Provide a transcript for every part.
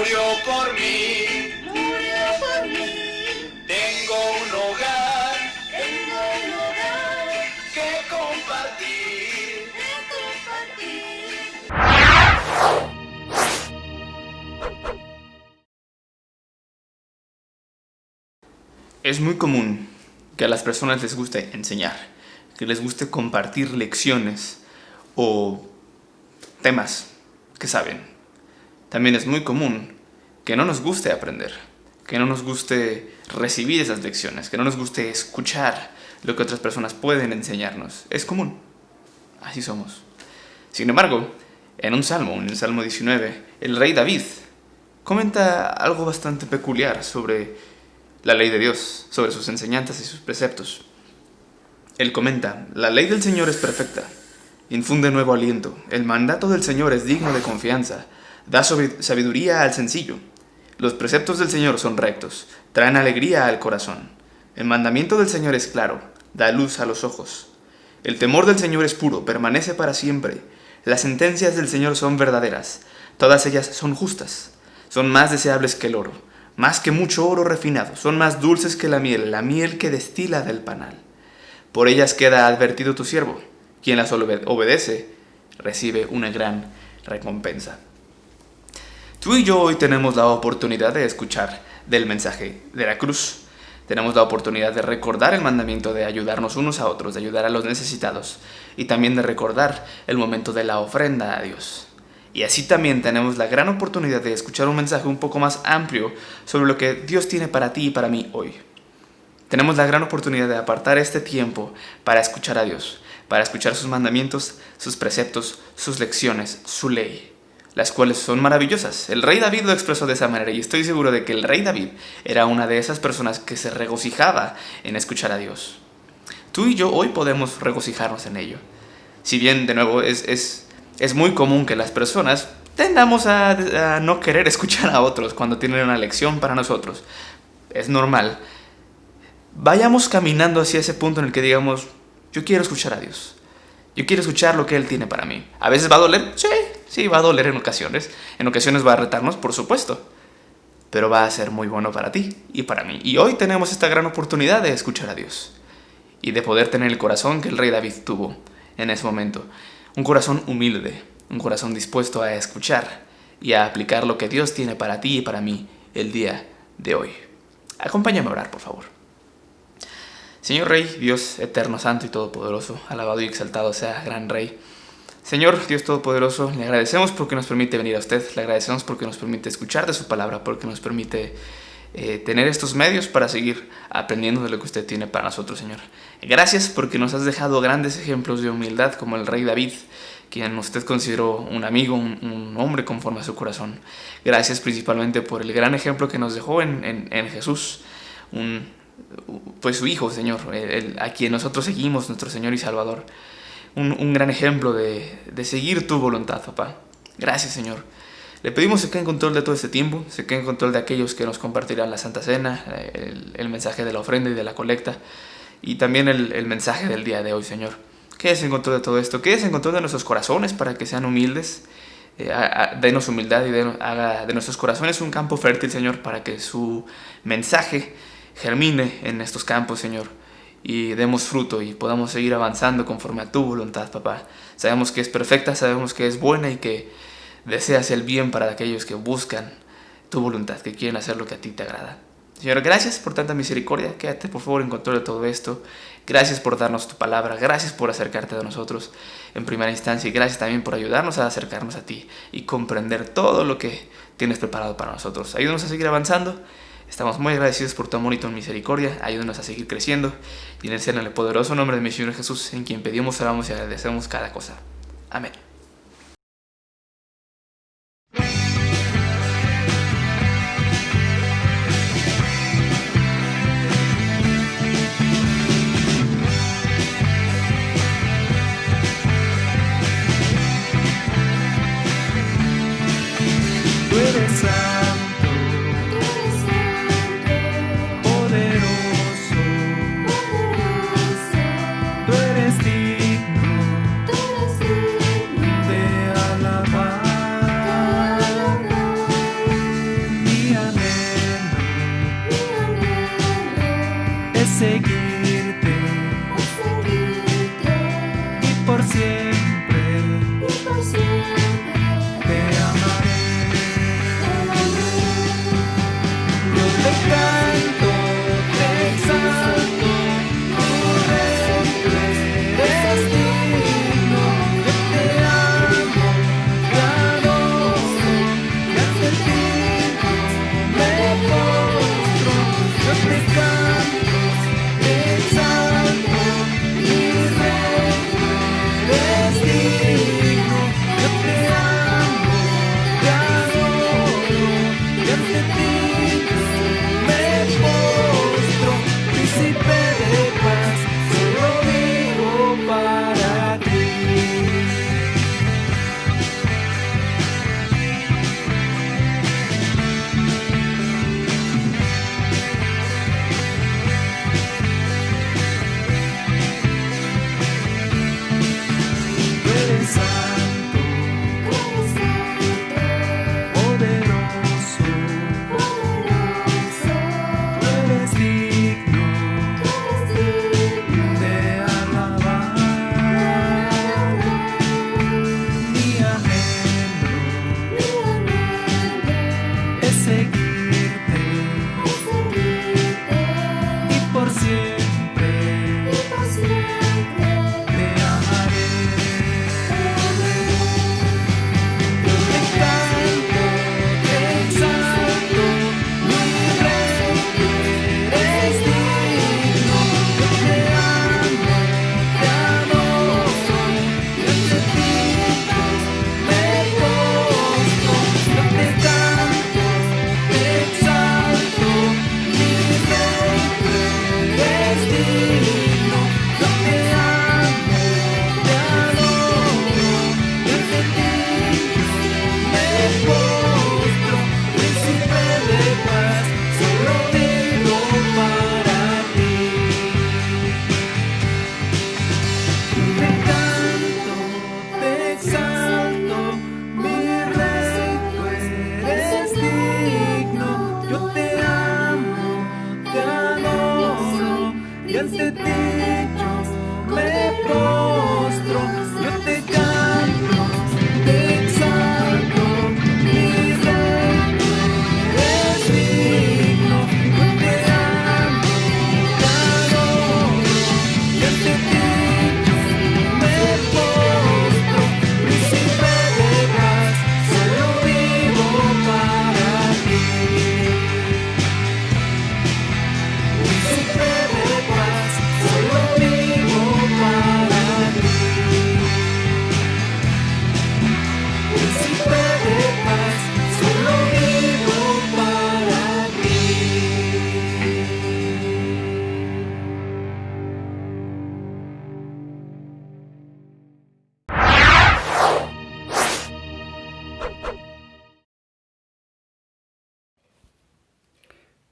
murió por mí. Tengo un hogar que compartir. Es muy común que a las personas les guste enseñar, que les guste compartir lecciones o temas que saben. También es muy común que no nos guste aprender, que no nos guste recibir esas lecciones, que no nos guste escuchar lo que otras personas pueden enseñarnos. Es común, así somos. Sin embargo, en el Salmo 19, el rey David comenta algo bastante peculiar sobre la ley de Dios, sobre sus enseñanzas y sus preceptos. Él comenta: la ley del Señor es perfecta, infunde nuevo aliento. El mandato del Señor es digno de confianza, da sabiduría al sencillo. Los preceptos del Señor son rectos, traen alegría al corazón. El mandamiento del Señor es claro, da luz a los ojos. El temor del Señor es puro, permanece para siempre. Las sentencias del Señor son verdaderas, todas ellas son justas. Son más deseables que el oro, más que mucho oro refinado. Son más dulces que la miel que destila del panal. Por ellas queda advertido tu siervo. Quien las obedece recibe una gran recompensa. Tú y yo hoy tenemos la oportunidad de escuchar del mensaje de la cruz. Tenemos la oportunidad de recordar el mandamiento de ayudarnos unos a otros, de ayudar a los necesitados, y también de recordar el momento de la ofrenda a Dios. Y así también tenemos la gran oportunidad de escuchar un mensaje un poco más amplio sobre lo que Dios tiene para ti y para mí hoy. Tenemos la gran oportunidad de apartar este tiempo para escuchar a Dios, para escuchar sus mandamientos, sus preceptos, sus lecciones, su ley, las cuales son maravillosas. El rey David lo expresó de esa manera, y estoy seguro de que el rey David era una de esas personas que se regocijaba en escuchar a Dios. Tú y yo hoy podemos regocijarnos en ello. Si bien, de nuevo, es muy común que las personas tendamos a no querer escuchar a otros cuando tienen una lección para nosotros. Es normal. Vayamos caminando hacia ese punto en el que digamos: yo quiero escuchar a Dios. Yo quiero escuchar lo que Él tiene para mí. ¿A veces va a doler? Sí, va a doler en ocasiones. En ocasiones va a retarnos, por supuesto. Pero va a ser muy bueno para ti y para mí. Y hoy tenemos esta gran oportunidad de escuchar a Dios y de poder tener el corazón que el rey David tuvo en ese momento. Un corazón humilde, un corazón dispuesto a escuchar y a aplicar lo que Dios tiene para ti y para mí el día de hoy. Acompáñame a orar, por favor. Señor Rey, Dios eterno, santo y todopoderoso, alabado y exaltado sea gran Rey. Señor Dios todopoderoso, le agradecemos porque nos permite venir a usted, le agradecemos porque nos permite escuchar de su palabra, porque nos permite tener estos medios para seguir aprendiendo de lo que usted tiene para nosotros, Señor. Gracias porque nos has dejado grandes ejemplos de humildad como el rey David, quien usted consideró un amigo, un hombre conforme a su corazón. Gracias principalmente por el gran ejemplo que nos dejó en Jesús, pues su Hijo, Señor, a quien nosotros seguimos, nuestro Señor y Salvador. Un gran ejemplo de seguir tu voluntad, papá. Gracias, Señor. Le pedimos que quede en control de todo este tiempo, se quede en control de aquellos que nos compartirán la Santa Cena, el mensaje de la ofrenda y de la colecta, y también el mensaje del día de hoy, Señor. Quédese en control de todo esto, quédese en control de nuestros corazones para que sean humildes. Denos humildad y haga de nuestros corazones un campo fértil, Señor, para que su mensaje germine en estos campos, Señor, y demos fruto y podamos seguir avanzando conforme a tu voluntad, papá. Sabemos que es perfecta, sabemos que es buena y que deseas el bien para aquellos que buscan tu voluntad, que quieren hacer lo que a ti te agrada. Señor, gracias por tanta misericordia. Quédate por favor en control de todo esto. Gracias por darnos tu palabra, gracias por acercarte a nosotros en primera instancia, y gracias también por ayudarnos a acercarnos a ti y comprender todo lo que tienes preparado para nosotros. Ayúdanos a seguir avanzando. Estamos muy agradecidos por tu amor y tu misericordia. Ayúdanos a seguir creciendo, y en el poderoso nombre de mi Señor Jesús, en quien pedimos, oramos y agradecemos cada cosa. Amén. Tú eres santo, poderoso, tú eres digno seguirte y por siempre te amaré. Yo te canto, te exalto, tu rey eres digno. Yo te amo, te adoro, y ante ti me postro. Yo te canto, te exalto, mi rey eres digno. Yo te amo, te adoro, y ante ti me postro. Príncipe de paz, solo vivo para ti. Tú eres santo, poderoso, tú eres digno de alabar. Mi anhelo es seguirte y por siempre te amaré. Yo te canto, te exalto, mi rey eres digno. Yo te amo, te adoro, y ante ti me postro. Yo te canto, te exalto, mi rey eres digno. Yo te amo, te adoro, y ante ti me postro. Príncipe de paz, solo vivo para ti. Te canto, te exalto, mi rey, tú eres digno. Yo te amo, te adoro, y ante ti yo me postro. Yo te canto, te exalto, mi rey, tú eres digno. Yo te amo, te adoro, y ante ti yo me postro. Príncipe de paz, solo vivo para ti. Príncipe de paz, solo vivo para ti. Príncipe de paz, solo vivo para ti.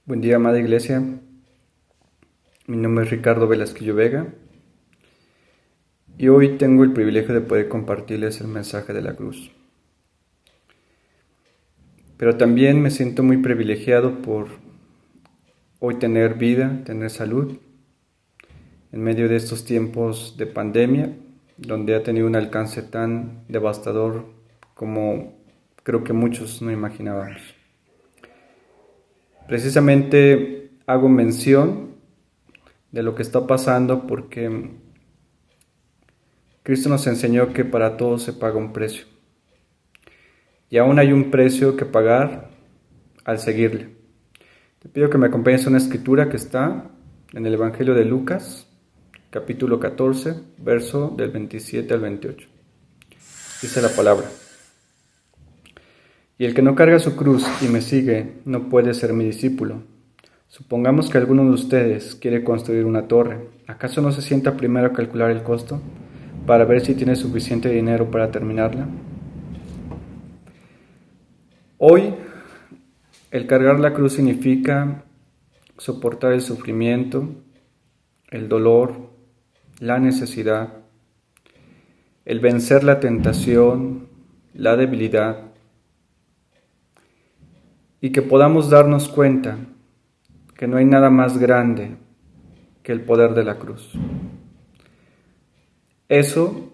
Buen día, amada iglesia. Mi nombre es Ricardo Velasquillo Vega y hoy tengo el privilegio de poder compartirles el mensaje de la cruz. Pero también me siento muy privilegiado por hoy tener vida, tener salud, en medio de estos tiempos de pandemia, donde ha tenido un alcance tan devastador como creo que muchos no imaginábamos. Precisamente hago mención de lo que está pasando porque Cristo nos enseñó que para todo se paga un precio. Y aún hay un precio que pagar al seguirle. Te pido que me acompañes a una escritura que está en el Evangelio de Lucas, capítulo 14, verso del 27 al 28. Dice la palabra: Y el que no carga su cruz y me sigue no puede ser mi discípulo. Supongamos que alguno de ustedes quiere construir una torre. ¿Acaso no se sienta primero a calcular el costo para ver si tiene suficiente dinero para terminarla? Hoy, el cargar la cruz significa soportar el sufrimiento, el dolor, la necesidad, el vencer la tentación, la debilidad, y que podamos darnos cuenta que no hay nada más grande que el poder de la cruz. Eso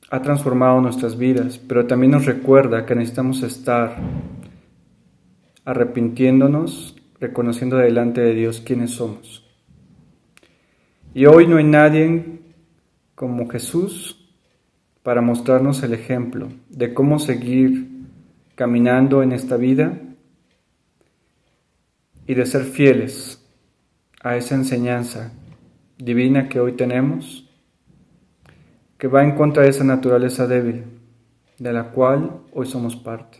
ha transformado nuestras vidas, pero también nos recuerda que necesitamos estar arrepintiéndonos, reconociendo delante de Dios quiénes somos. Y hoy no hay nadie como Jesús para mostrarnos el ejemplo de cómo seguir caminando en esta vida y de ser fieles a esa enseñanza divina que hoy tenemos, que va en contra de esa naturaleza débil, de la cual hoy somos parte.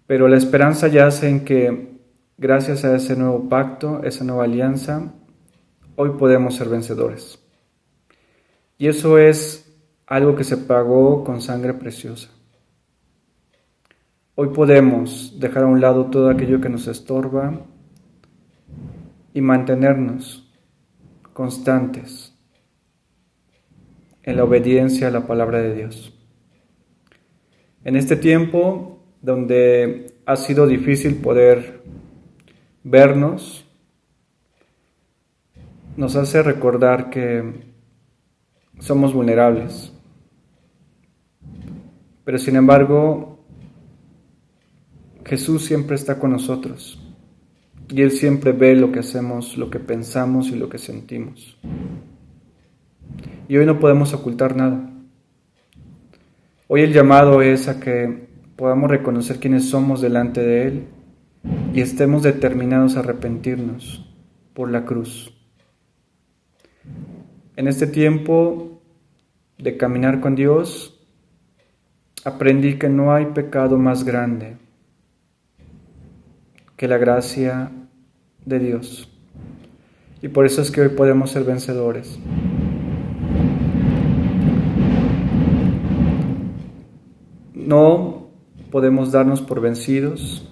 Pero la esperanza yace en que, gracias a ese nuevo pacto, esa nueva alianza, hoy podemos ser vencedores. Y eso es algo que se pagó con sangre preciosa. Hoy podemos dejar a un lado todo aquello que nos estorba y mantenernos constantes en la obediencia a la palabra de Dios. En este tiempo donde ha sido difícil poder vernos, nos hace recordar que somos vulnerables, pero sin embargo Jesús siempre está con nosotros y Él siempre ve lo que hacemos, lo que pensamos y lo que sentimos. Y hoy no podemos ocultar nada. Hoy el llamado es a que podamos reconocer quiénes somos delante de Él y estemos determinados a arrepentirnos por la cruz. En este tiempo de caminar con Dios, aprendí que no hay pecado más grande que la gracia de Dios. Y por eso es que hoy podemos ser vencedores. No podemos darnos por vencidos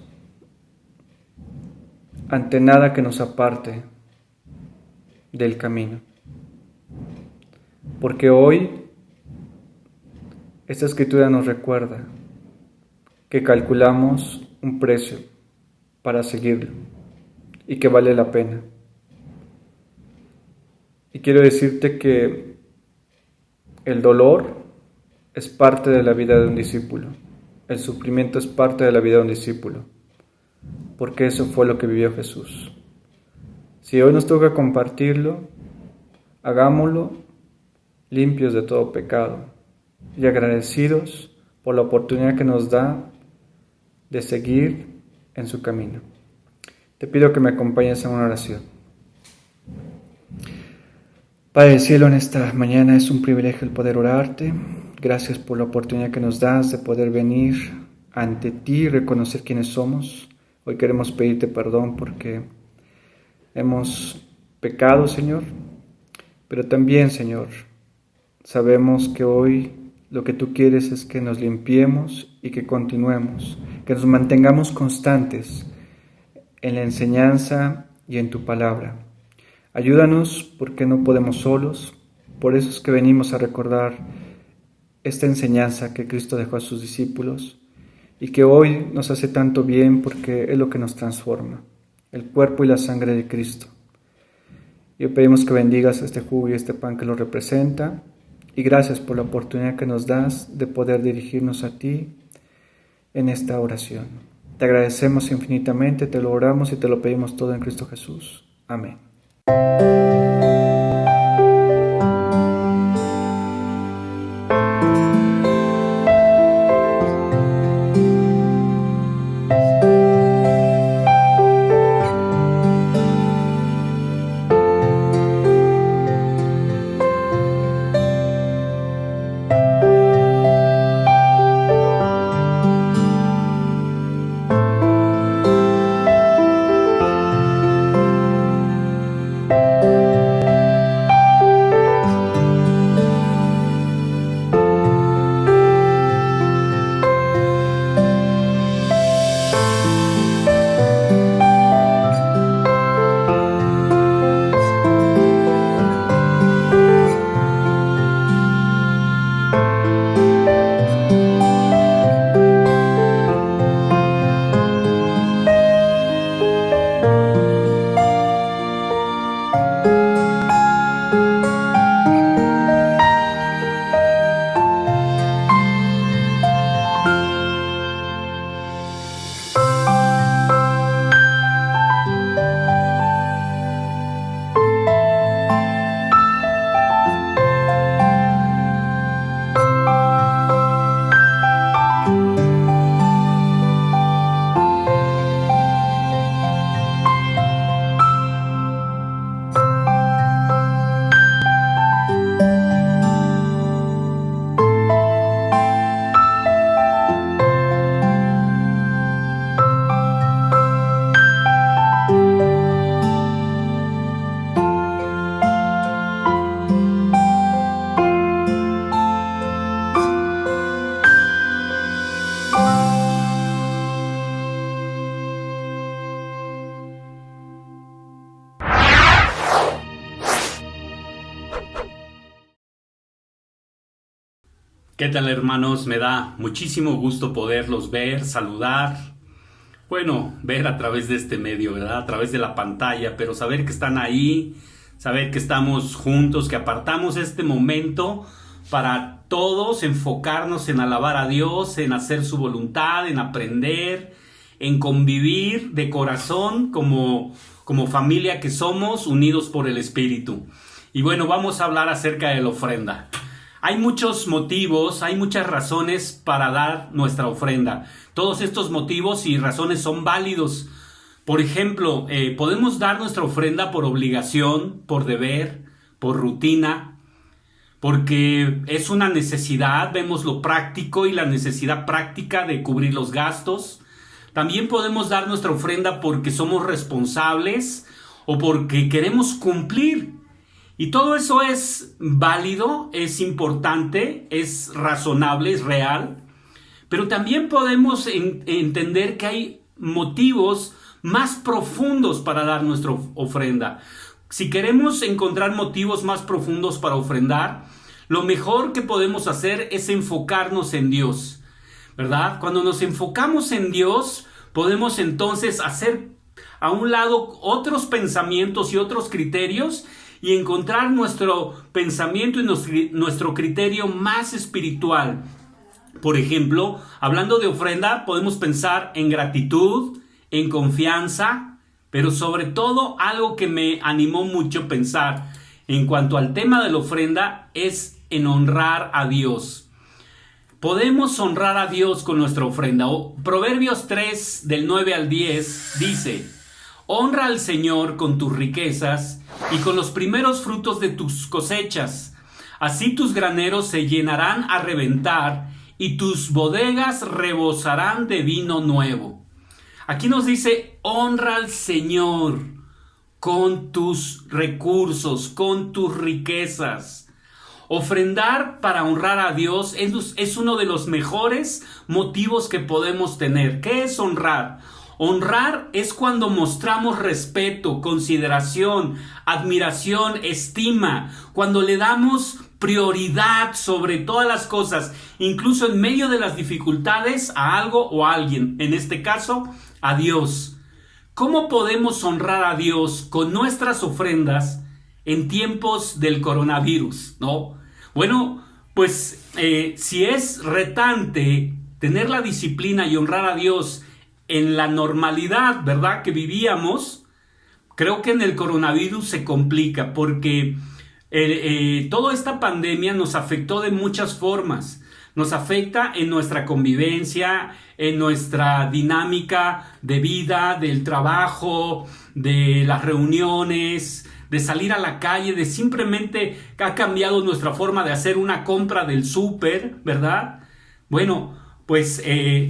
ante nada que nos aparte del camino. Porque hoy esta escritura nos recuerda que calculamos un precio para seguirlo y que vale la pena. Y quiero decirte que el dolor es parte de la vida de un discípulo. El sufrimiento es parte de la vida de un discípulo, porque eso fue lo que vivió Jesús. Si hoy nos toca compartirlo, hagámoslo limpios de todo pecado y agradecidos por la oportunidad que nos da de seguir en su camino. Te pido que me acompañes en una oración. Padre del cielo, en esta mañana es un privilegio el poder orarte. Gracias por la oportunidad que nos das de poder venir ante ti y reconocer quiénes somos. Hoy queremos pedirte perdón porque hemos pecado, Señor, pero también, Señor, sabemos que hoy lo que tú quieres es que nos limpiemos y que continuemos, que nos mantengamos constantes en la enseñanza y en tu palabra. Ayúdanos porque no podemos solos, por eso es que venimos a recordar esta enseñanza que Cristo dejó a sus discípulos y que hoy nos hace tanto bien porque es lo que nos transforma, el cuerpo y la sangre de Cristo. Y pedimos que bendigas este jugo y este pan que lo representa y gracias por la oportunidad que nos das de poder dirigirnos a ti en esta oración. Te agradecemos infinitamente, te lo oramos y te lo pedimos todo en Cristo Jesús. Amén. ¿Qué tal, hermanos? Me da muchísimo gusto poderlos ver, saludar. Bueno, ver a través de este medio, ¿verdad? A través de la pantalla, pero saber que están ahí, saber que estamos juntos, que apartamos este momento para todos enfocarnos en alabar a Dios, en hacer su voluntad, en aprender, en convivir de corazón como familia que somos, unidos por el Espíritu. Y bueno, vamos a hablar acerca de la ofrenda. Hay muchos motivos, hay muchas razones para dar nuestra ofrenda. Todos estos motivos y razones son válidos. Por ejemplo, podemos dar nuestra ofrenda por obligación, por deber, por rutina, porque es una necesidad, vemos lo práctico y la necesidad práctica de cubrir los gastos. También podemos dar nuestra ofrenda porque somos responsables o porque queremos cumplir. Y todo eso es válido, es importante, es razonable, es real. Pero también podemos entender que hay motivos más profundos para dar nuestra ofrenda. Si queremos encontrar motivos más profundos para ofrendar, lo mejor que podemos hacer es enfocarnos en Dios, ¿verdad? Cuando nos enfocamos en Dios, podemos entonces hacer a un lado otros pensamientos y otros criterios y encontrar nuestro pensamiento y nuestro criterio más espiritual. Por ejemplo, hablando de ofrenda, podemos pensar en gratitud, en confianza, pero sobre todo algo que me animó mucho pensar en cuanto al tema de la ofrenda es en honrar a Dios. Podemos honrar a Dios con nuestra ofrenda. Proverbios 3, del 9 al 10, dice: honra al Señor con tus riquezas y con los primeros frutos de tus cosechas. Así tus graneros se llenarán a reventar y tus bodegas rebosarán de vino nuevo. Aquí nos dice: honra al Señor con tus recursos, con tus riquezas. Ofrendar para honrar a Dios es uno de los mejores motivos que podemos tener. ¿Qué es honrar? Honrar es cuando mostramos respeto, consideración, admiración, estima, cuando le damos prioridad sobre todas las cosas, incluso en medio de las dificultades, a algo o a alguien, en este caso, a Dios. ¿Cómo podemos honrar a Dios con nuestras ofrendas en tiempos del coronavirus, no? Bueno, pues si es retante tener la disciplina y honrar a Dios en la normalidad, ¿verdad?, que vivíamos, creo que en el coronavirus se complica porque toda esta pandemia nos afectó de muchas formas. Nos afecta en nuestra convivencia, en nuestra dinámica de vida, del trabajo, de las reuniones, de salir a la calle, de simplemente ha cambiado nuestra forma de hacer una compra del súper, ¿verdad? Bueno, pues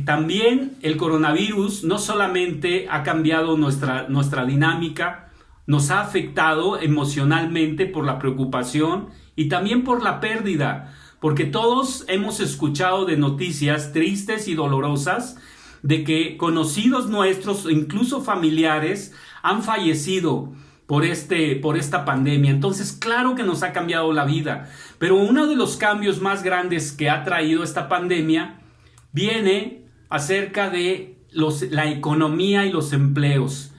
también el coronavirus no solamente ha cambiado nuestra dinámica, nos ha afectado emocionalmente por la preocupación y también por la pérdida, porque todos hemos escuchado de noticias tristes y dolorosas de que conocidos nuestros, incluso familiares, han fallecido por esta pandemia. Entonces, claro que nos ha cambiado la vida, pero uno de los cambios más grandes que ha traído esta pandemia viene acerca de la economía y los empleos.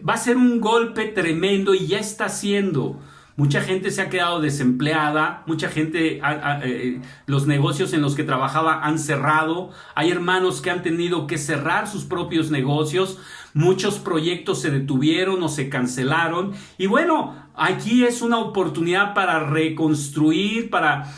Va a ser un golpe tremendo y ya está siendo. Mucha gente se ha quedado desempleada, mucha gente, los negocios en los que trabajaba han cerrado, hay hermanos que han tenido que cerrar sus propios negocios, muchos proyectos se detuvieron o se cancelaron y bueno, aquí es una oportunidad para reconstruir, para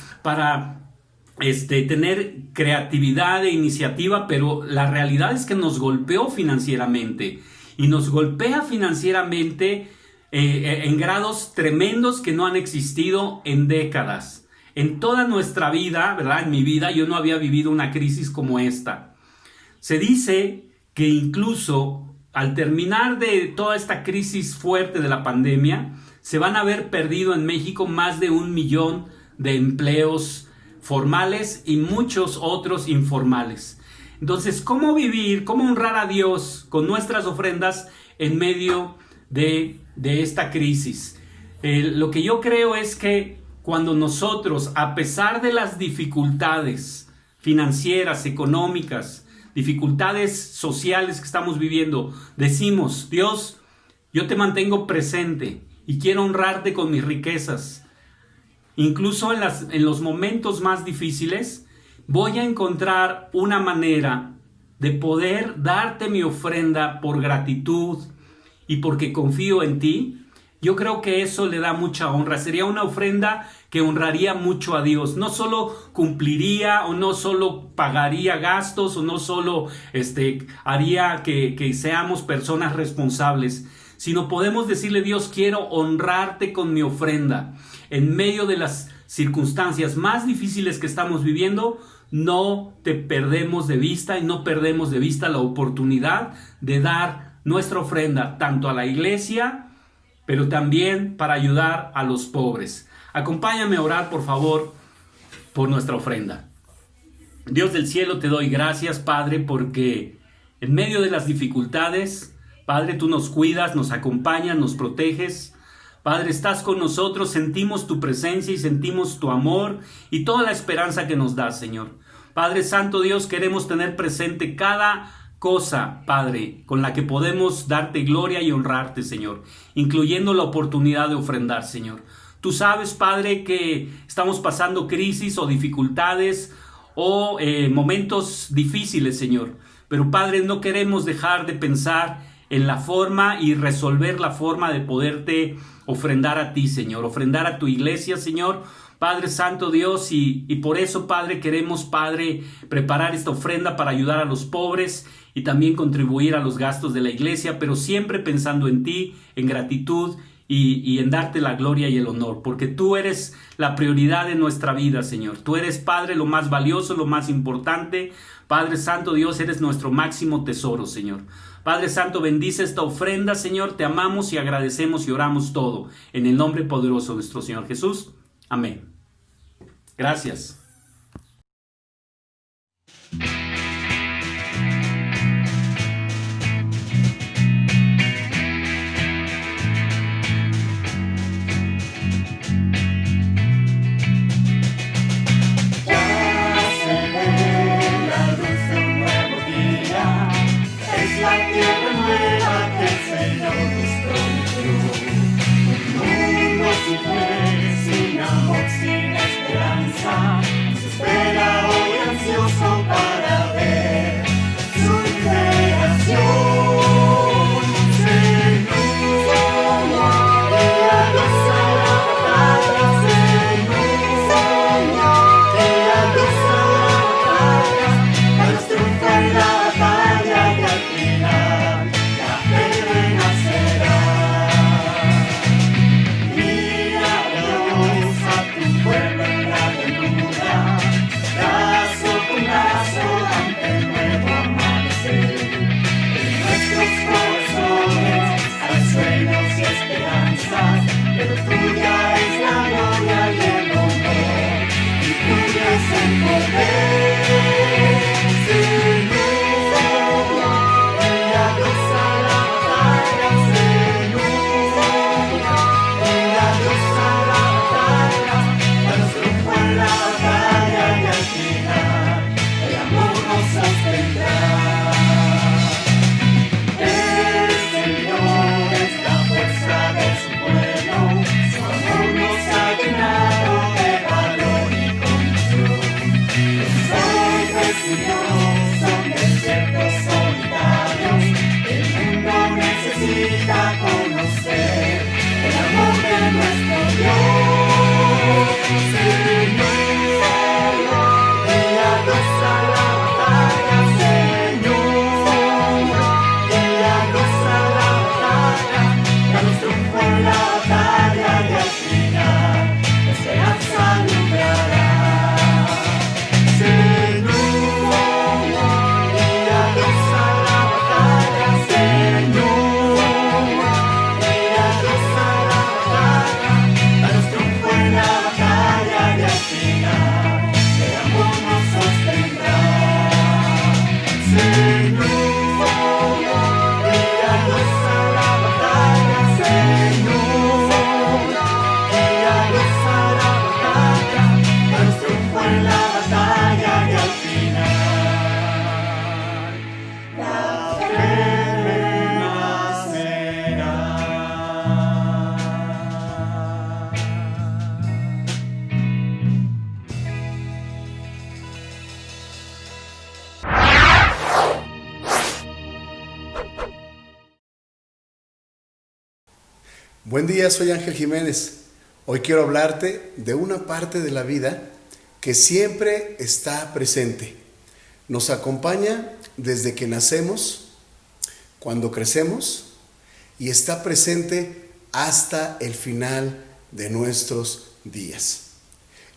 tener creatividad e iniciativa, pero la realidad es que nos golpeó financieramente y nos golpea financieramente en grados tremendos que no han existido en décadas. En toda nuestra vida, ¿verdad? En mi vida yo no había vivido una crisis como esta. Se dice que incluso al terminar de toda esta crisis fuerte de la pandemia, se van a haber perdido en México más de 1 millón de empleos formales y muchos otros informales. Entonces, ¿cómo vivir, cómo honrar a Dios con nuestras ofrendas en medio de esta crisis? Lo que yo creo es que cuando nosotros, a pesar de las dificultades financieras, económicas, dificultades sociales que estamos viviendo, decimos: Dios, yo te mantengo presente y quiero honrarte con mis riquezas. Incluso en los momentos más difíciles, voy a encontrar una manera de poder darte mi ofrenda por gratitud y porque confío en ti. Yo creo que eso le da mucha honra. Sería una ofrenda que honraría mucho a Dios. No solo cumpliría o no solo pagaría gastos o no solo haría que seamos personas responsables, sino podemos decirle: Dios, quiero honrarte con mi ofrenda. En medio de las circunstancias más difíciles que estamos viviendo, no te perdemos de vista y no perdemos de vista la oportunidad de dar nuestra ofrenda tanto a la iglesia, pero también para ayudar a los pobres. Acompáñame a orar, por favor, por nuestra ofrenda. Dios del cielo, te doy gracias, Padre, porque en medio de las dificultades, Padre, tú nos cuidas, nos acompañas, nos proteges. Padre, estás con nosotros, sentimos tu presencia y sentimos tu amor y toda la esperanza que nos das, Señor. Padre Santo Dios, queremos tener presente cada cosa, Padre, con la que podemos darte gloria y honrarte, Señor, incluyendo la oportunidad de ofrendar, Señor. Tú sabes, Padre, que estamos pasando crisis o dificultades o momentos difíciles, Señor. Pero, Padre, no queremos dejar de pensar en la forma y resolver la forma de poderte ofrendar a ti, Señor, ofrendar a tu iglesia, Señor, Padre Santo Dios, y por eso, Padre, queremos, Padre, preparar esta ofrenda para ayudar a los pobres y también contribuir a los gastos de la iglesia, pero siempre pensando en ti, en gratitud y en darte la gloria y el honor, porque tú eres la prioridad de nuestra vida, Señor. Tú eres, Padre, lo más valioso, lo más importante. Padre Santo Dios, eres nuestro máximo tesoro, Señor. Padre Santo, bendice esta ofrenda, Señor. Te amamos y agradecemos y oramos todo en el nombre poderoso de nuestro Señor Jesús. Amén. Gracias. La tierra nueva que el Señor nos prometió. Un mundo sin fe, sin amor, sin esperanza, se espera hoy ansioso para ver su liberación. Señor, guía luz a la batalla, Señor, guía luz a la batalla, danos triunfo en la batalla y al final la fe renacerá. Guía Dios a tu pueblo en la llanura, Buen día, soy Ángel Jiménez. Hoy quiero hablarte de una parte de la vida que siempre está presente. Nos acompaña desde que nacemos, cuando crecemos, y está presente hasta el final de nuestros días.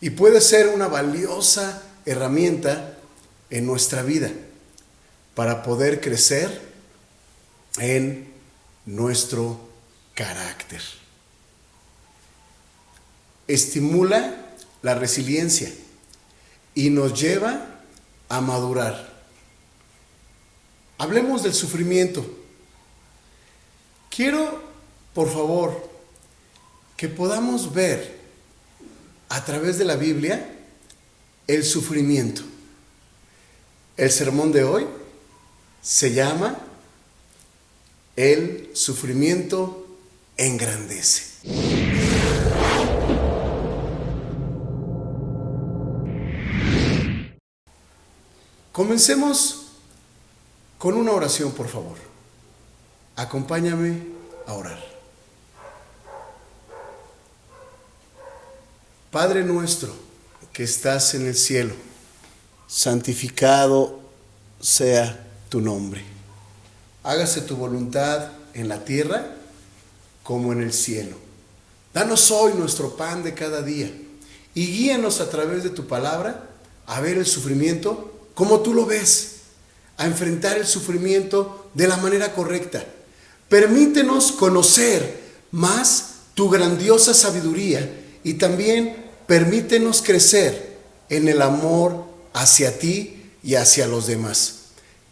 Y puede ser una valiosa herramienta en nuestra vida para poder crecer en nuestro carácter. Estimula la resiliencia y nos lleva a madurar. Hablemos del sufrimiento. Quiero, por favor, que podamos ver a través de la Biblia el sufrimiento. El sermón de hoy se llama El sufrimiento engrandece. Comencemos con una oración, por favor. Acompáñame a orar. Padre nuestro que estás en el cielo, santificado sea tu nombre. Hágase tu voluntad en la tierra como en el cielo. Danos hoy nuestro pan de cada día y guíanos a través de tu palabra a ver el sufrimiento como tú lo ves, a enfrentar el sufrimiento de la manera correcta. Permítenos conocer más tu grandiosa sabiduría y también permítenos crecer en el amor hacia ti y hacia los demás.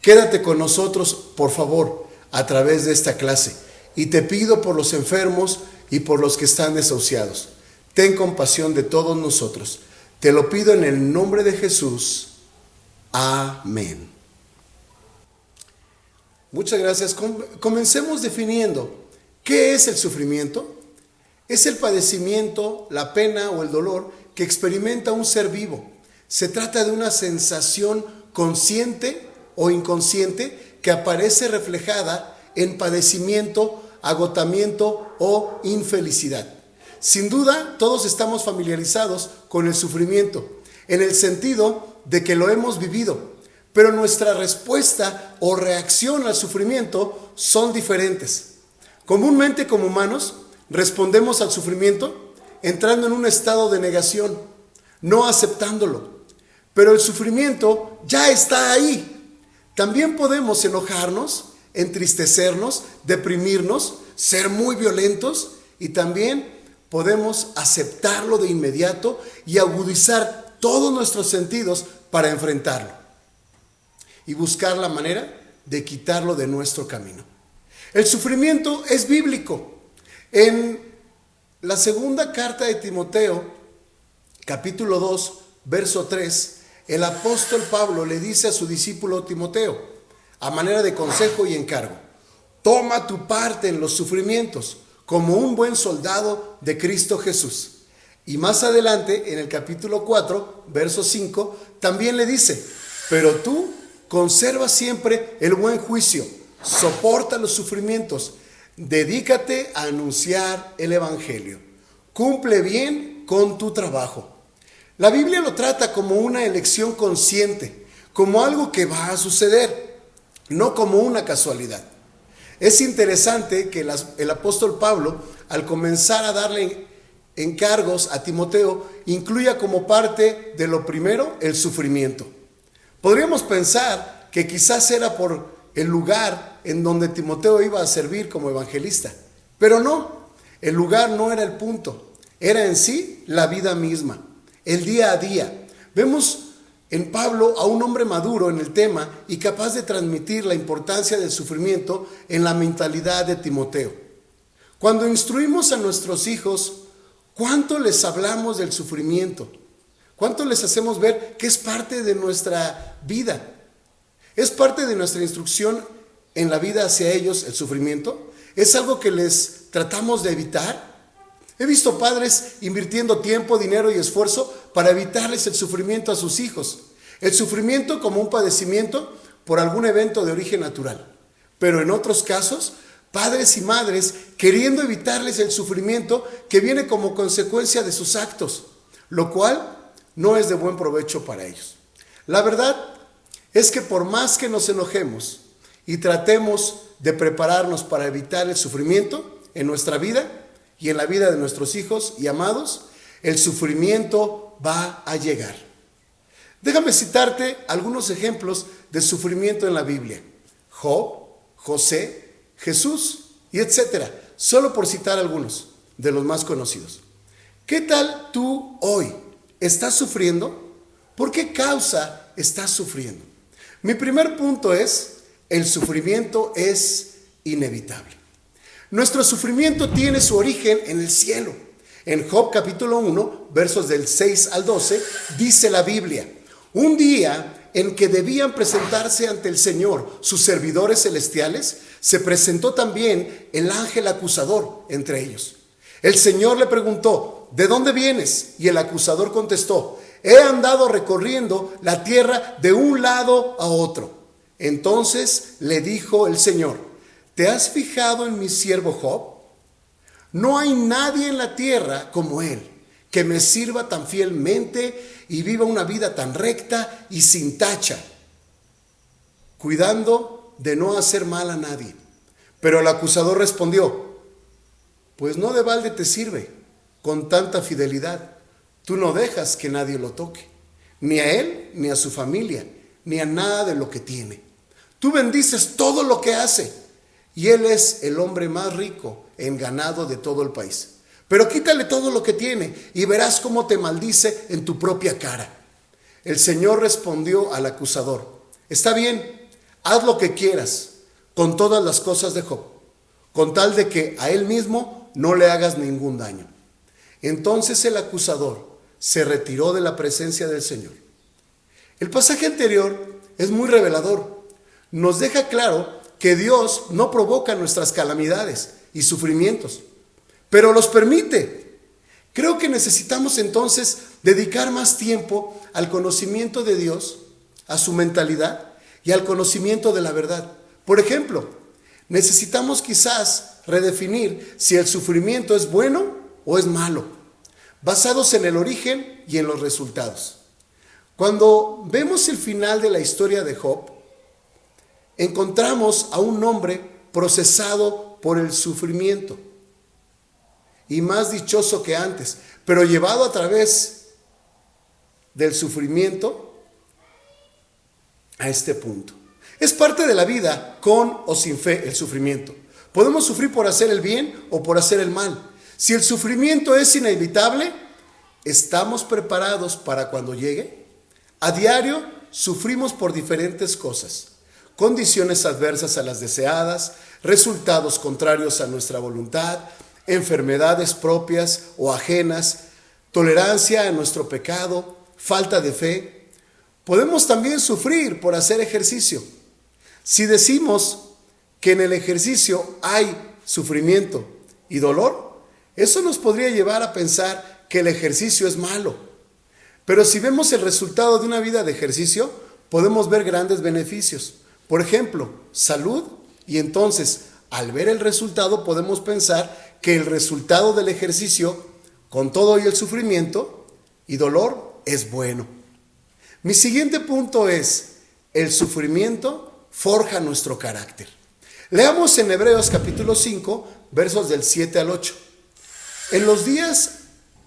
Quédate con nosotros, por favor, a través de esta clase. Y te pido por los enfermos y por los que están desahuciados. Ten compasión de todos nosotros. Te lo pido en el nombre de Jesús. Amén. Muchas gracias. Comencemos definiendo qué es el sufrimiento. Es el padecimiento, la pena o el dolor que experimenta un ser vivo. Se trata de una sensación consciente o inconsciente que aparece reflejada en padecimiento, agotamiento o infelicidad. Sin duda, todos estamos familiarizados con el sufrimiento, en el sentido de que lo hemos vivido, pero nuestra respuesta o reacción al sufrimiento son diferentes. Comúnmente, como humanos, respondemos al sufrimiento entrando en un estado de negación, no aceptándolo. Pero el sufrimiento ya está ahí. También podemos enojarnos, entristecernos, deprimirnos, ser muy violentos y también podemos aceptarlo de inmediato y agudizar todos nuestros sentidos para enfrentarlo y buscar la manera de quitarlo de nuestro camino. El sufrimiento es bíblico. En la segunda carta de Timoteo, capítulo 2, verso 3, el apóstol Pablo le dice a su discípulo Timoteo, a manera de consejo y encargo: toma tu parte en los sufrimientos como un buen soldado de Cristo Jesús. Y más adelante, en el capítulo 4, verso 5, también le dice: pero tú conserva siempre el buen juicio, soporta los sufrimientos, dedícate a anunciar el evangelio, cumple bien con tu trabajo. La Biblia lo trata como una elección consciente, como algo que va a suceder, no como una casualidad. Es interesante que el apóstol Pablo, al comenzar a darle encargos a Timoteo, incluya como parte de lo primero el sufrimiento. Podríamos pensar que quizás era por el lugar en donde Timoteo iba a servir como evangelista, pero no, el lugar no era el punto, era en sí la vida misma, el día a día. Vemos en Pablo a un hombre maduro en el tema y capaz de transmitir la importancia del sufrimiento en la mentalidad de Timoteo. Cuando instruimos a nuestros hijos, ¿cuánto les hablamos del sufrimiento? ¿Cuánto les hacemos ver que es parte de nuestra vida? ¿Es parte de nuestra instrucción en la vida hacia ellos el sufrimiento? ¿Es algo que les tratamos de evitar? He visto padres invirtiendo tiempo, dinero y esfuerzo para evitarles el sufrimiento a sus hijos. El sufrimiento como un padecimiento por algún evento de origen natural. Pero en otros casos, padres y madres queriendo evitarles el sufrimiento que viene como consecuencia de sus actos, lo cual no es de buen provecho para ellos. La verdad es que por más que nos enojemos y tratemos de prepararnos para evitar el sufrimiento en nuestra vida y en la vida de nuestros hijos y amados, el sufrimiento va a llegar. Déjame citarte algunos ejemplos de sufrimiento en la Biblia. Job, José, Jesús y etcétera, solo por citar algunos de los más conocidos. ¿Qué tal tú hoy? ¿Estás sufriendo? ¿Por qué causa estás sufriendo? Mi primer punto es, el sufrimiento es inevitable. Nuestro sufrimiento tiene su origen en el cielo. En Job capítulo 1, versos del 6 al 12, dice la Biblia, un día en que debían presentarse ante el Señor sus servidores celestiales, se presentó también el ángel acusador entre ellos. El Señor le preguntó, ¿de dónde vienes? Y el acusador contestó, he andado recorriendo la tierra de un lado a otro. Entonces le dijo el Señor, ¿te has fijado en mi siervo Job? No hay nadie en la tierra como él, que me sirva tan fielmente y viva una vida tan recta y sin tacha, cuidando de no hacer mal a nadie. Pero el acusador respondió, pues no de balde te sirve con tanta fidelidad. Tú no dejas que nadie lo toque, ni a él, ni a su familia, ni a nada de lo que tiene. Tú bendices todo lo que hace, y él es el hombre más rico en ganado de todo el país. Pero quítale todo lo que tiene y verás cómo te maldice en tu propia cara. El Señor respondió al acusador, está bien, haz lo que quieras con todas las cosas de Job, con tal de que a él mismo no le hagas ningún daño. Entonces el acusador se retiró de la presencia del Señor. El pasaje anterior es muy revelador. Nos deja claro que Dios no provoca nuestras calamidades y sufrimientos, pero los permite. Creo que necesitamos entonces dedicar más tiempo al conocimiento de Dios, a su mentalidad y al conocimiento de la verdad. Por ejemplo, necesitamos quizás redefinir si el sufrimiento es bueno o es malo, basados en el origen y en los resultados. Cuando vemos el final de la historia de Job, encontramos a un hombre procesado por el sufrimiento y más dichoso que antes, pero llevado a través del sufrimiento a este punto. Es parte de la vida, con o sin fe, el sufrimiento. Podemos sufrir por hacer el bien o por hacer el mal. Si el sufrimiento es inevitable, ¿estamos preparados para cuando llegue? A diario sufrimos por diferentes cosas. Condiciones adversas a las deseadas, resultados contrarios a nuestra voluntad, enfermedades propias o ajenas, tolerancia a nuestro pecado, falta de fe. Podemos también sufrir por hacer ejercicio. Si decimos que en el ejercicio hay sufrimiento y dolor, eso nos podría llevar a pensar que el ejercicio es malo. Pero si vemos el resultado de una vida de ejercicio, podemos ver grandes beneficios. Por ejemplo, salud, y entonces al ver el resultado podemos pensar que el resultado del ejercicio, con todo y el sufrimiento y dolor, es bueno. Mi siguiente punto es, el sufrimiento forja nuestro carácter. Leamos en Hebreos capítulo 5, versos del 7 al 8. En los días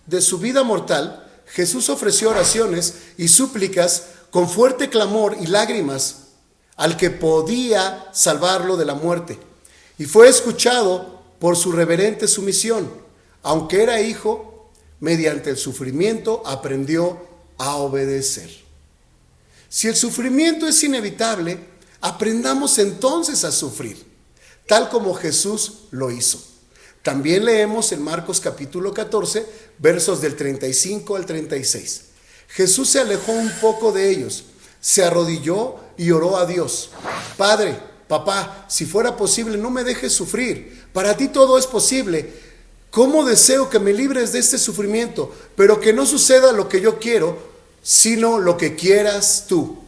de su vida mortal, Jesús ofreció oraciones y súplicas con fuerte clamor y lágrimas al que podía salvarlo de la muerte, y fue escuchado por su reverente sumisión. Aunque era hijo, mediante el sufrimiento aprendió a obedecer. Si el sufrimiento es inevitable, aprendamos entonces a sufrir, tal como Jesús lo hizo. También leemos en Marcos capítulo 14, versos del 35 al 36. Jesús se alejó un poco de ellos, se arrodilló y oró a Dios. Padre, papá, si fuera posible, no me dejes sufrir. Para ti todo es posible. ¿Cómo deseo que me libres de este sufrimiento? Pero que no suceda lo que yo quiero, sino lo que quieras tú.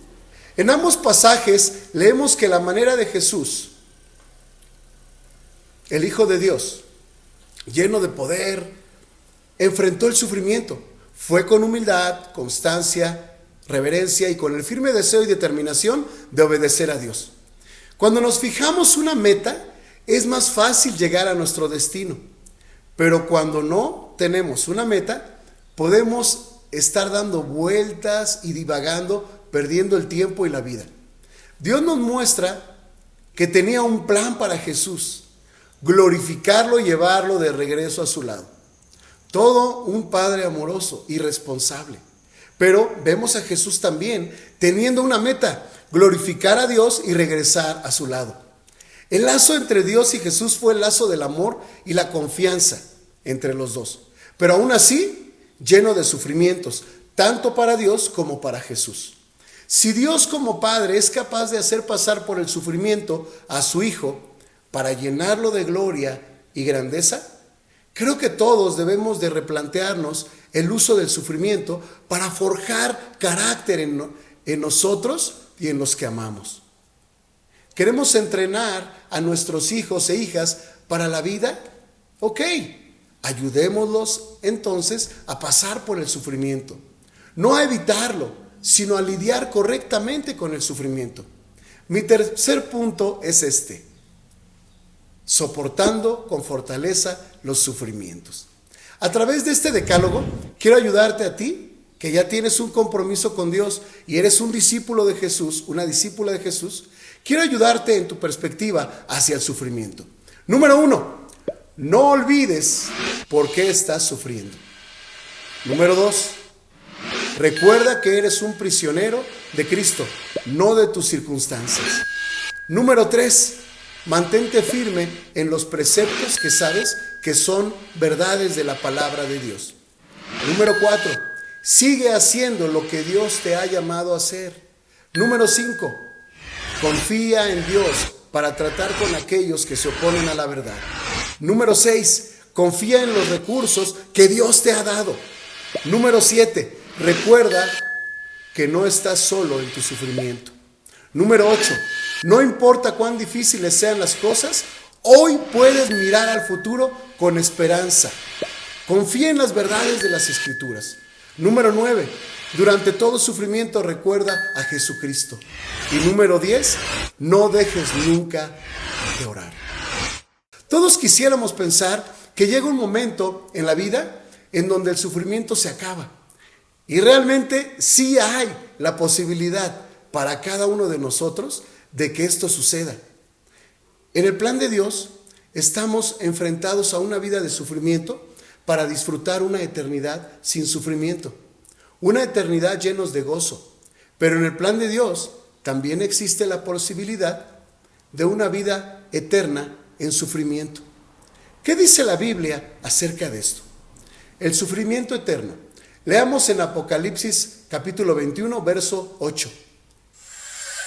En ambos pasajes leemos que la manera de Jesús el Hijo de Dios, lleno de poder, enfrentó el sufrimiento. Fue con humildad, constancia, reverencia y con el firme deseo y determinación de obedecer a Dios. Cuando nos fijamos una meta, es más fácil llegar a nuestro destino. Pero cuando no tenemos una meta, podemos estar dando vueltas y divagando, perdiendo el tiempo y la vida. Dios nos muestra que tenía un plan para Jesús: glorificarlo y llevarlo de regreso a su lado. Todo un padre amoroso y responsable. Pero vemos a Jesús también teniendo una meta: glorificar a Dios y regresar a su lado. El lazo entre Dios y Jesús fue el lazo del amor y la confianza entre los dos. Pero aún así, lleno de sufrimientos, tanto para Dios como para Jesús. Si Dios como Padre es capaz de hacer pasar por el sufrimiento a su Hijo para llenarlo de gloria y grandeza, creo que todos debemos de replantearnos el uso del sufrimiento para forjar carácter en nosotros y en los que amamos. ¿Queremos entrenar a nuestros hijos e hijas para la vida? Ok, ayudémoslos entonces a pasar por el sufrimiento. No a evitarlo, sino a lidiar correctamente con el sufrimiento. Mi tercer punto es este: soportando con fortaleza los sufrimientos. A través de este decálogo, quiero ayudarte a ti, que ya tienes un compromiso con Dios y eres un discípulo de Jesús, una discípula de Jesús. Quiero ayudarte en tu perspectiva hacia el sufrimiento. Número 1, no olvides por qué estás sufriendo. Número 2, recuerda que eres un prisionero de Cristo, no de tus circunstancias. Número 3, mantente firme en los preceptos que sabes que son verdades de la palabra de Dios. Número 4, sigue haciendo lo que Dios te ha llamado a hacer. Número 5, confía en Dios para tratar con aquellos que se oponen a la verdad. Número 6, confía en los recursos que Dios te ha dado. Número 7, recuerda que no estás solo en tu sufrimiento. Número 8, no importa cuán difíciles sean las cosas, hoy puedes mirar al futuro con esperanza. Confía en las verdades de las Escrituras. Número 9, durante todo sufrimiento recuerda a Jesucristo. Y número 10, no dejes nunca de orar. Todos quisiéramos pensar que llega un momento en la vida en donde el sufrimiento se acaba. Y realmente sí hay la posibilidad para cada uno de nosotros de que esto suceda. En el plan de Dios estamos enfrentados a una vida de sufrimiento para disfrutar una eternidad sin sufrimiento, una eternidad llenos de gozo. Pero en el plan de Dios también existe la posibilidad de una vida eterna en sufrimiento. ¿Qué dice la Biblia acerca de esto? El sufrimiento eterno. Leamos en Apocalipsis capítulo 21, verso 8.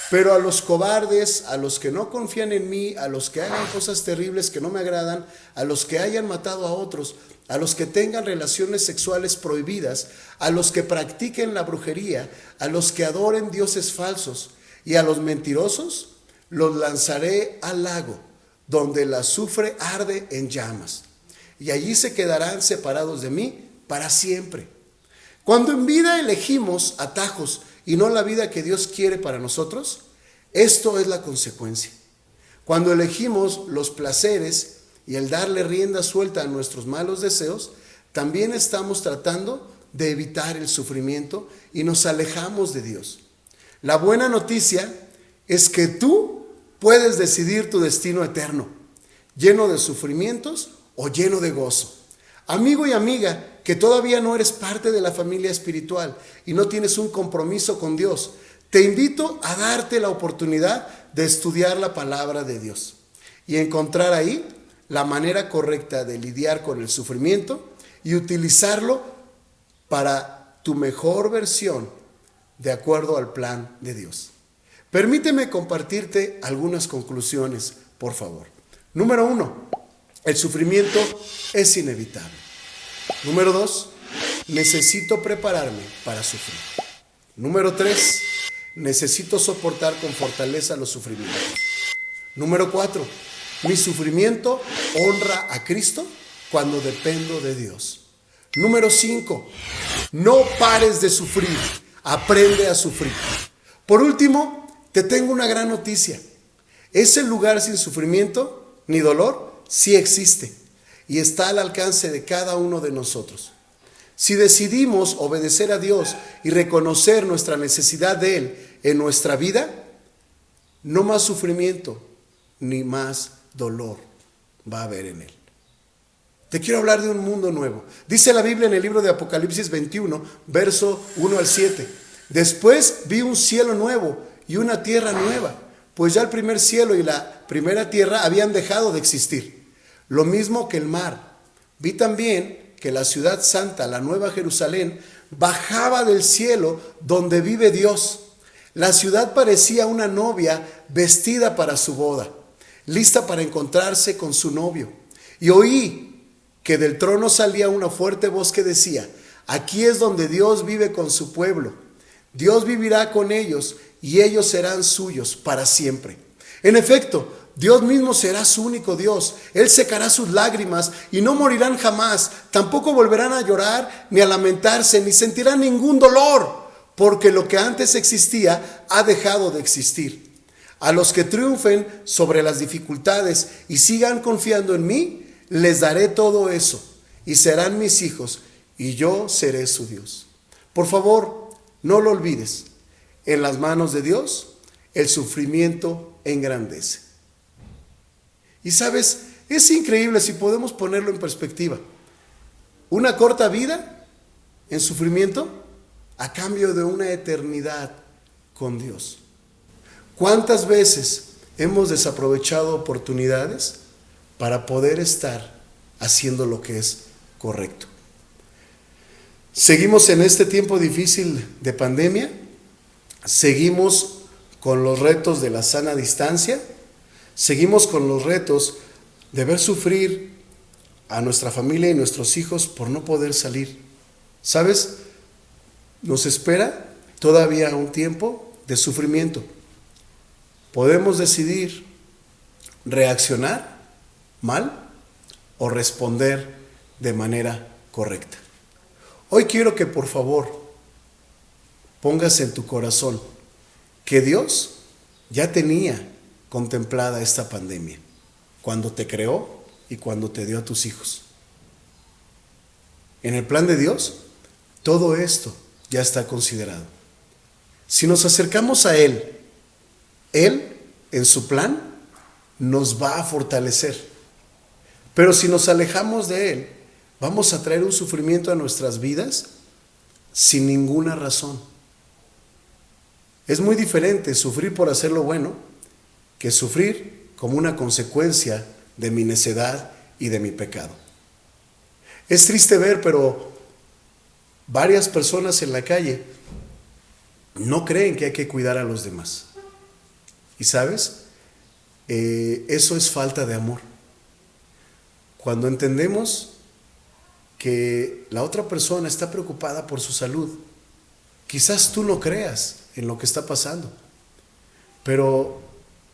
Pero a los cobardes, a los que no confían en mí, a los que hagan cosas terribles que no me agradan, a los que hayan matado a otros, a los que tengan relaciones sexuales prohibidas, a los que practiquen la brujería, a los que adoren dioses falsos y a los mentirosos, los lanzaré al lago, donde el azufre arde en llamas. Y allí se quedarán separados de mí para siempre. Cuando en vida elegimos atajos y no la vida que Dios quiere para nosotros, esto es la consecuencia. Cuando elegimos los placeres y el darle rienda suelta a nuestros malos deseos, también estamos tratando de evitar el sufrimiento y nos alejamos de Dios. La buena noticia es que tú puedes decidir tu destino eterno, lleno de sufrimientos o lleno de gozo. Amigo y amiga, que todavía no eres parte de la familia espiritual y no tienes un compromiso con Dios, te invito a darte la oportunidad de estudiar la palabra de Dios y encontrar ahí la manera correcta de lidiar con el sufrimiento y utilizarlo para tu mejor versión de acuerdo al plan de Dios. Permíteme compartirte algunas conclusiones, por favor. Número 1, el sufrimiento es inevitable. Número 2, necesito prepararme para sufrir. Número 3, necesito soportar con fortaleza los sufrimientos. Número 4, Mi sufrimiento honra a Cristo cuando dependo de Dios. Número 5. No pares de sufrir. Aprende a sufrir. Por último, te tengo una gran noticia. Ese lugar sin sufrimiento ni dolor sí existe y está al alcance de cada uno de nosotros. Si decidimos obedecer a Dios y reconocer nuestra necesidad de Él en nuestra vida, no más sufrimiento ni más dolor va a haber en Él. Te quiero hablar de un mundo nuevo. Dice la Biblia en el libro de Apocalipsis 21, verso 1 al 7. Después vi un cielo nuevo y una tierra nueva, pues ya el primer cielo y la primera tierra habían dejado de existir. Lo mismo que el mar. Vi también que la ciudad santa, la nueva Jerusalén, bajaba del cielo donde vive Dios. La ciudad parecía una novia vestida para su boda, lista para encontrarse con su novio. Y oí que del trono salía una fuerte voz que decía: aquí es donde Dios vive con su pueblo. Dios vivirá con ellos y ellos serán suyos para siempre. En efecto, Dios mismo será su único Dios. Él secará sus lágrimas y no morirán jamás. Tampoco volverán a llorar, ni a lamentarse, ni sentirán ningún dolor, porque lo que antes existía ha dejado de existir. A los que triunfen sobre las dificultades y sigan confiando en mí, les daré todo eso, y serán mis hijos, y yo seré su Dios. Por favor, no lo olvides. En las manos de Dios, el sufrimiento engrandece. Y sabes, es increíble si podemos ponerlo en perspectiva. Una corta vida en sufrimiento a cambio de una eternidad con Dios. ¿Cuántas veces hemos desaprovechado oportunidades para poder estar haciendo lo que es correcto? Seguimos en este tiempo difícil de pandemia, seguimos con los retos de la sana distancia, seguimos con los retos de ver sufrir a nuestra familia y nuestros hijos por no poder salir. ¿Sabes? Nos espera todavía un tiempo de sufrimiento. Podemos decidir reaccionar mal o responder de manera correcta. Hoy quiero que por favor pongas en tu corazón que Dios ya tenía contemplada esta pandemia cuando te creó y cuando te dio a tus hijos. En el plan de Dios, todo esto ya está considerado. Si nos acercamos a Él, Él en su plan nos va a fortalecer. Pero si nos alejamos de Él, vamos a traer un sufrimiento a nuestras vidas sin ninguna razón. Es muy diferente sufrir por hacer lo bueno que sufrir como una consecuencia de mi necedad y de mi pecado. Es triste ver, pero varias personas en la calle no creen que hay que cuidar a los demás. ¿Y sabes? Eso es falta de amor. Cuando entendemos que la otra persona está preocupada por su salud, quizás tú no creas en lo que está pasando, pero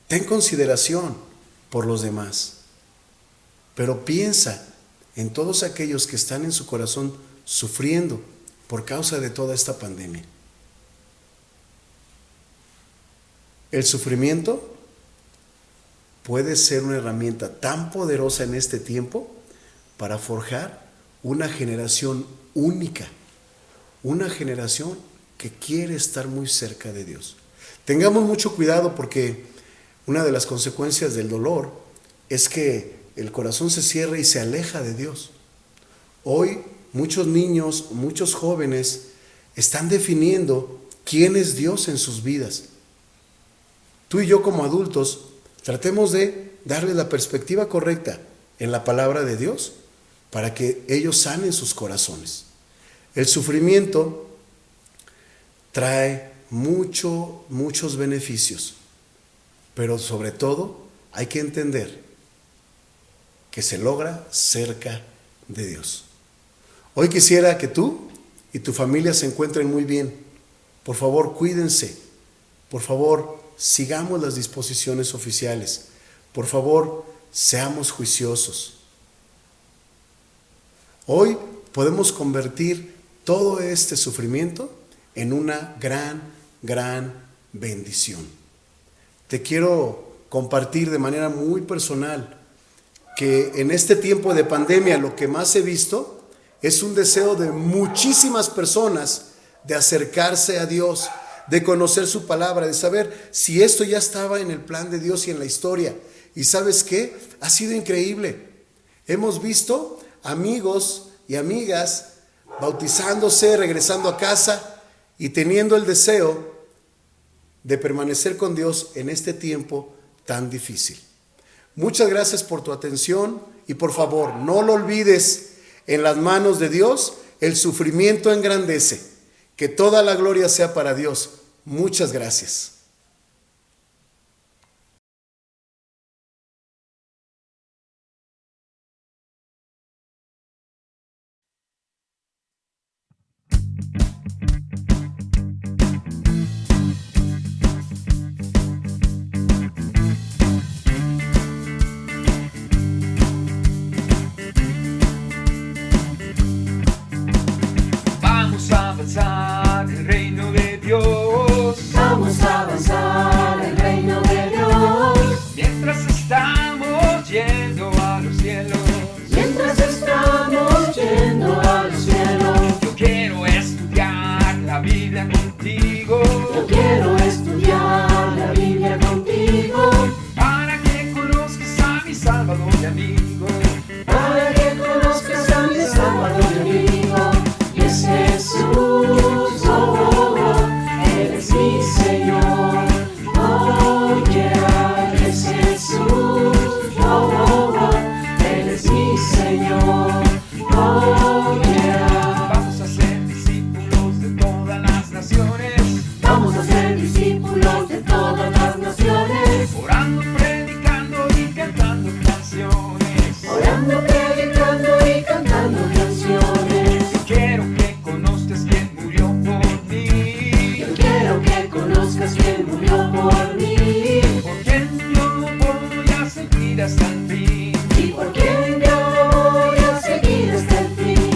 ten consideración por los demás. Pero piensa en todos aquellos que están en su corazón sufriendo por causa de toda esta pandemia. El sufrimiento puede ser una herramienta tan poderosa en este tiempo para forjar una generación única, una generación que quiere estar muy cerca de Dios. Tengamos mucho cuidado porque una de las consecuencias del dolor es que el corazón se cierra y se aleja de Dios. Hoy muchos niños, muchos jóvenes están definiendo quién es Dios en sus vidas. Tú y yo como adultos tratemos de darles la perspectiva correcta en la palabra de Dios para que ellos sanen sus corazones. El sufrimiento trae muchos beneficios, pero sobre todo hay que entender que se logra cerca de Dios. Hoy quisiera que tú y tu familia se encuentren muy bien. Por favor, cuídense. Por favor, sigamos las disposiciones oficiales. Por favor, seamos juiciosos. Hoy podemos convertir todo este sufrimiento en una gran bendición. Te quiero compartir de manera muy personal que en este tiempo de pandemia lo que más he visto es un deseo de muchísimas personas de acercarse a Dios, de conocer su palabra, de saber si esto ya estaba en el plan de Dios y en la historia. ¿Y sabes qué? Ha sido increíble. Hemos visto amigos y amigas bautizándose, regresando a casa y teniendo el deseo de permanecer con Dios en este tiempo tan difícil. Muchas gracias por tu atención y por favor, no lo olvides, en las manos de Dios el sufrimiento engrandece. Que toda la gloria sea para Dios. Muchas gracias. Vamos a avanzar el reino de Dios. Vamos a avanzar el reino de Dios. Mientras estamos yendo a los cielos. Mientras estamos yendo a los cielos. Yo quiero estudiar la Biblia contigo. Yo quiero estudiar la Biblia contigo. Para que conozcas a mi Salvador y amigo. Para que conozcas a mi Salvador y amigo. Y es Jesús, oh, oh, oh, Él es mi Señor. Oh, yeah, es Jesús, oh, oh, oh, Él es mi Señor. Oh, yeah. Vamos a ser discípulos de todas las naciones. Vamos a ser discípulos de todas las naciones. Orando, predicando y cantando canciones. Orando, predicando y cantando canciones. Yo quiero que conozcas quién murió por mí. Yo quiero que conozcas quién murió por mí. Por quien yo voy a seguir hasta el fin. Y por quien yo voy a seguir hasta el fin.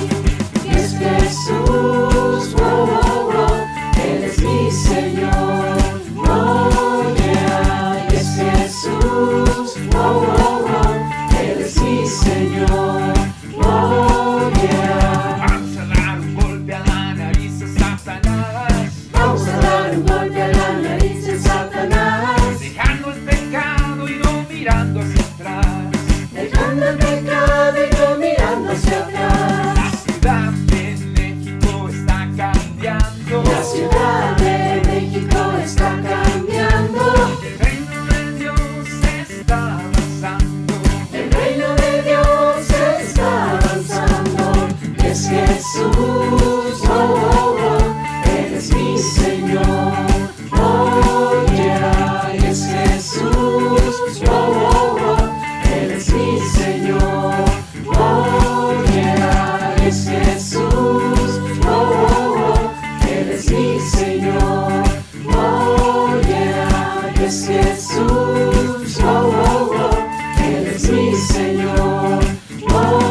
Y es Jesús, oh, oh, oh, Él es mi Señor. Oh, yeah, y es Jesús, oh, oh, oh, Él es mi Señor. Oh, yeah. Vamos a dar un golpe a la nariz a Satanás. Vamos a dar un golpe a la nariz de Satanás. Dejando el pecado y no mirando hacia atrás. Dejando el pecado y no mirando hacia atrás. La ciudad de México está cambiando. La ciudad de México está cambiando. El reino de Dios está avanzando. El reino de Dios está avanzando. Es Jesús, oh, oh, oh, Él es mi Señor. Oh, yeah, es Jesús, oh, oh, oh, Él es mi Señor. Oh, yeah, es Jesús, oh, oh, oh, Él es mi Señor. Oh, yeah, es Jesús, oh, oh, oh, Él es mi Señor. Oh,